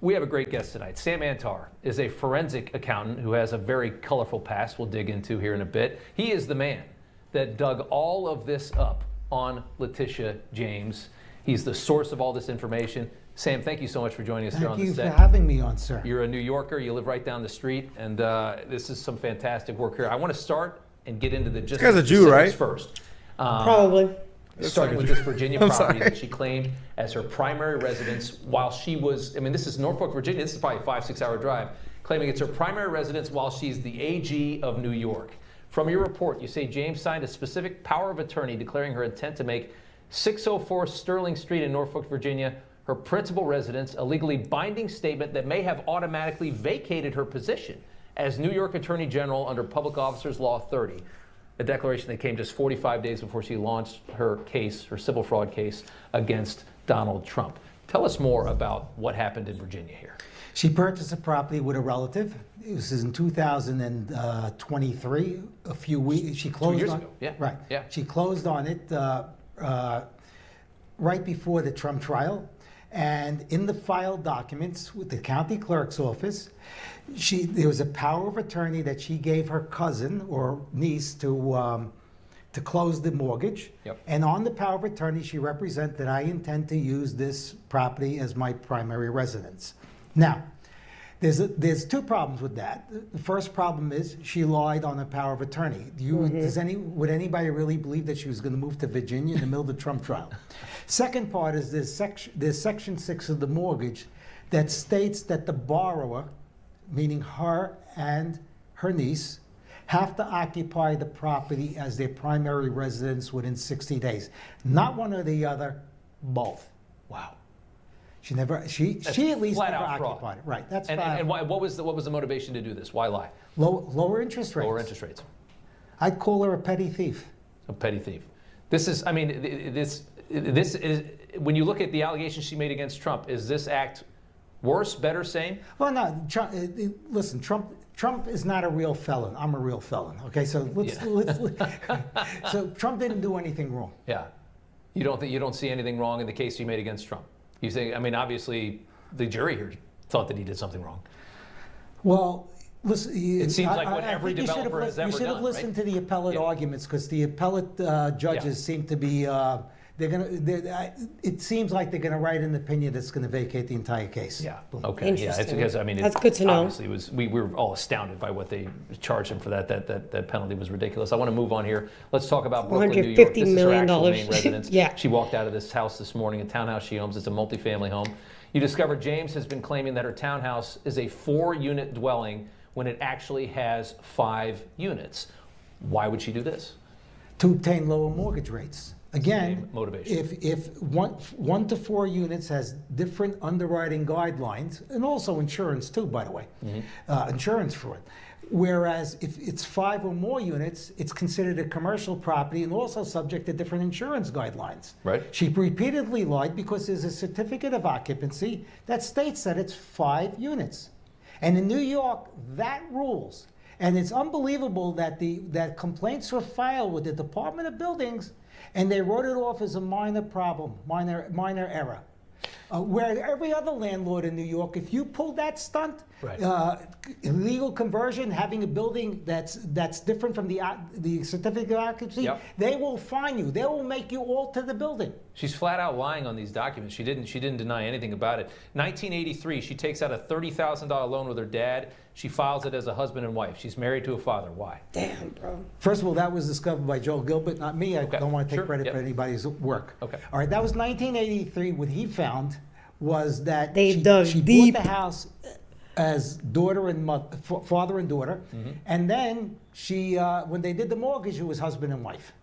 We have a great guest tonight. Sam Antar is a forensic accountant who has a very colorful past we'll dig into here in a bit. He is the man that dug all of this up on Letitia James. He's the source of all this information. Sam, thank you so much for joining us here on the set. Thank you for having me on, sir. You're a New Yorker. You live right down the street, and this is some fantastic work here. I want to start and get into the just this guy's a Jew, right? First. Probably. Starting with this Virginia property that she claimed as her primary residence while she was, I mean, this is Norfolk, Virginia. This is probably a 5-6 hour drive, claiming it's her primary residence while she's the AG of New York. From your report, you say James signed a specific power of attorney declaring her intent to make 604 Sterling Street in Norfolk, Virginia, her principal residence, a legally binding statement that may have automatically vacated her position as New York Attorney General under Public Officers Law 30. A declaration that came just 45 days before she launched her case, her civil fraud case against Donald Trump. Tell us more about what happened in Virginia here. She purchased a property with a relative. It was in 2023, a few weeks. She closed 2 years on ago. Yeah. Right. Yeah. She closed on it right before the Trump trial. And in the filed documents with the county clerk's office, there was a power of attorney that she gave her cousin or niece to close the mortgage. Yep. And on the power of attorney, she represented that I intend to use this property as my primary residence. Now, there's two problems with that. The first problem is she lied on the power of attorney. Would anybody really believe that she was going to move to Virginia in the middle of the Trump trial? Second part is there's Section 6 of the mortgage that states that the borrower, meaning her and her niece, have to occupy the property as their primary residence within 60 days. Not one or the other, both. Wow. She at least never occupied it. Right. That's and what was the motivation to do this? Why lie? Lower interest rates. Lower interest rates. I'd call her a petty thief. A petty thief. This is, I mean, this is, when you look at the allegations she made against Trump, is this act worse, better, same? Well, no. Listen, Trump is not a real felon. I'm a real felon. Okay, so so Trump didn't do anything wrong. Yeah. You don't see anything wrong in the case you made against Trump? You think, I mean, obviously, the jury here thought that he did something wrong. Well, listen. It seems like what every developer has ever done. You should have listened to the appellate arguments, because the appellate judges seem to be. It seems like they're going to write an opinion that's going to vacate the entire case. Yeah. Okay. Yeah. It's because, I mean, that's good to know. Obviously, we were all astounded by what they charged him for that. That penalty was ridiculous. I want to move on here. Let's talk about Brooklyn, New York. This is her actual main residence. Yeah. She walked out of this house this morning, a townhouse she owns. It's a multifamily home. You discovered James has been claiming that her townhouse is a 4-unit dwelling when it actually has 5 units. Why would she do this? To obtain lower mortgage rates. Again, motivation. if 1 to 4 units has different underwriting guidelines, and also insurance too, by the way, insurance for it. Whereas if it's 5 or more units, it's considered a commercial property and also subject to different insurance guidelines. Right. She repeatedly lied because there's a certificate of occupancy that states that it's 5 units. And in New York, that rules. And it's unbelievable that complaints were filed with the Department of Buildings, and they wrote it off as a minor problem, minor error. Where every other landlord in New York, if you pull that stunt, illegal conversion, having a building that's different from the certificate of occupancy, they will fine you. They will make you alter the building. She's flat out lying on these documents. She didn't deny anything about it. 1983, she takes out a $30,000 loan with her dad. She files it as a husband and wife. She's married to a father. Why? Damn, bro. First of all, that was discovered by Joel Gilbert, not me. I don't want to take credit for anybody's work. Okay. All right, that was 1983. What he found was that she bought the house as daughter and father and daughter, and then she, when they did the mortgage, it was husband and wife.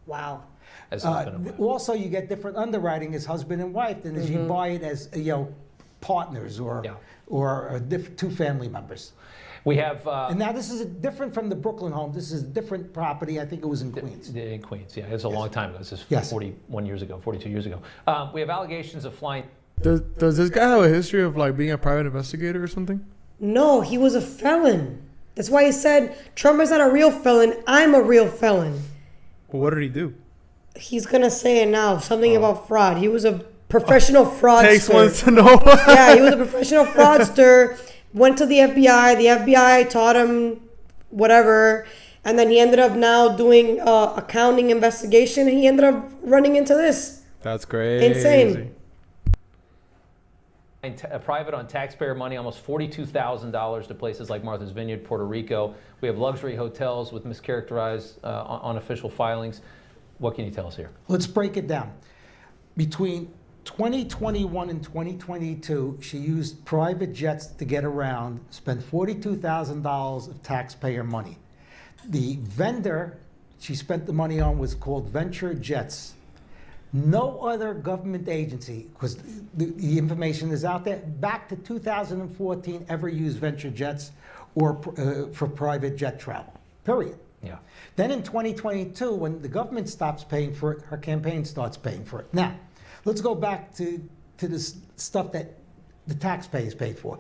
Wow. As husband and wife. Also, you get different underwriting as husband and wife than as you buy it as partners or 2 family members. We have. And now this is different from the Brooklyn home. This is a different property. I think it was in Queens. In Queens, yeah. It's a long time ago. This is 41 years ago, 42 years ago. We have allegations of flying. Does this guy have a history of like being a private investigator or something? No, he was a felon. That's why he said Trump is not a real felon. I'm a real felon. Well, what did he do? He's gonna say it now. Something about fraud. He was a professional fraudster. Takes one to know. Yeah, he was a professional fraudster. Went to the FBI. The FBI taught him whatever, and then he ended up now doing accounting investigation, and he ended up running into this. That's crazy. Insane. Private on taxpayer money, almost $42,000 to places like Martha's Vineyard, Puerto Rico. We have luxury hotels with mischaracterized unofficial filings. What can you tell us here? Let's break it down. Between 2021 and 2022, she used private jets to get around, spent $42,000 of taxpayer money. The vendor she spent the money on was called Venture Jets. No other government agency, because the information is out there, back to 2014 ever used Venture Jets or for private jet travel, period. Yeah. Then in 2022, when the government stops paying for it, her campaign starts paying for it. Now, let's go back to this stuff that the taxpayers paid for.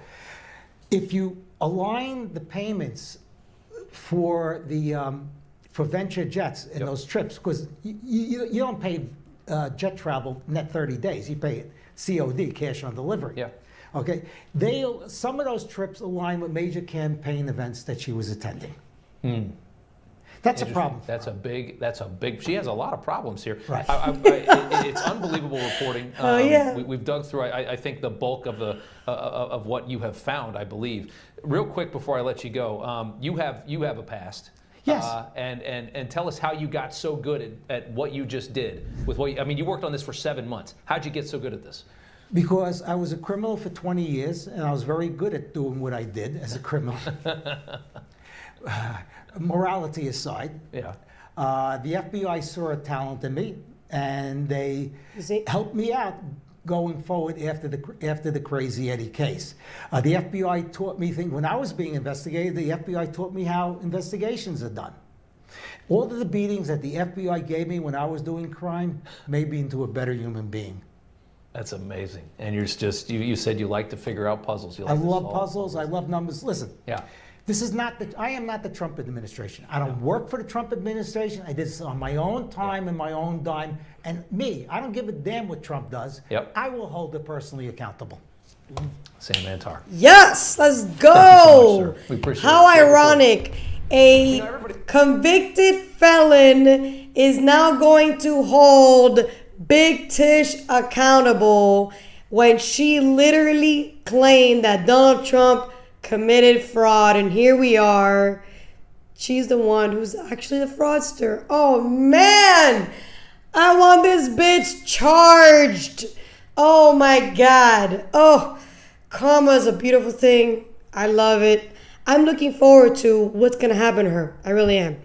If you align the payments for Venture Jets and those trips, because you don't pay jet travel net 30 days, you pay it COD, cash on delivery. Yeah. Okay. Some of those trips align with major campaign events that she was attending. That's a problem. That's a big. She has a lot of problems here. Right. It's unbelievable reporting. Oh, yeah. We've dug through. I think the bulk of of what you have found. I believe. Real quick before I let you go, you have a past. Yes. And tell us how you got so good at what you just did with what you worked on this for 7 months. How'd you get so good at this? Because I was a criminal for 20 years, and I was very good at doing what I did as a criminal. Morality aside, Yeah. the FBI saw a talent in me, and they See? helped me out going forward after the Crazy Eddie case. The FBI taught me things. When I was being investigated, the FBI taught me how investigations are done. All of the beatings that the FBI gave me when I was doing crime made me into a better human being. That's amazing. And you're just you said you like to figure out puzzles. You like I to love solve puzzles. I love numbers. Listen. Yeah. I am not the Trump administration. I don't work for the Trump administration. I did this on my own time and my own dime. And I don't give a damn what Trump does. Yep. I will hold it personally accountable. Sam Antar. Yes, let's go. Thank you so much, sir. We appreciate How it. ironic. A everybody- convicted felon is now going to hold Big Tish accountable when she literally claimed that Donald Trump committed fraud, and here we are. She's the one who's actually the fraudster. Oh man, I want this bitch charged. Oh my God. Oh, karma is a beautiful thing. I love it. I'm looking forward to what's gonna happen to her. I really am.